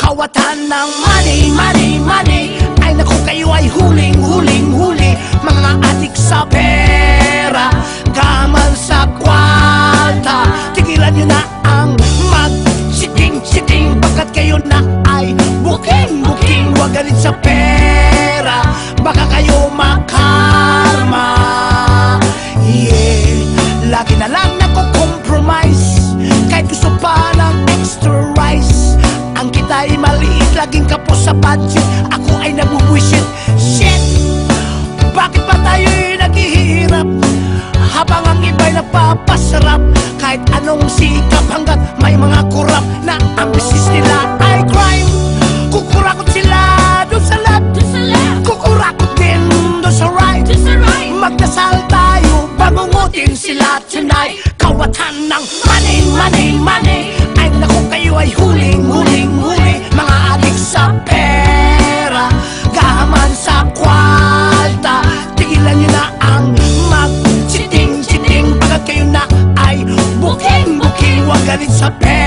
kawatan ng money, money, money. Ay naku, kayo ay huling, huling, huli. Mga adik sa pera, gaman sa kwalta. Tigilan nyo na ang mag-chiting-chiting, pagkat kayo na ay booking-booking. Huwag galit sa pera, baka kayo makarma. Yeah, lagi na lang nako-compromise, kahit gusto pa ng extra rice. Ang kita'y maliit, laging kapos sa budget. Ako ay nabubwisit. Shit! Bakit ba tayo'y naghihirap habang ang iba'y napapasarap? Kahit anong sikap hanggat may mga kurap na ang business nila ay crime. Kukurakot sila doon sa left, kukurakot din doon sa right. Magdasal tayo, bangungutin sila tonight. Kawatan ng money, money, money. Ay naku, kayo ay huling, huling, huli. Mga adik sa pera, gaman sa kwalta. Tigilan nyo na ang mag-chiting-chiting, pagkat kayo na ay booking-booking. Huwag galit sa pera,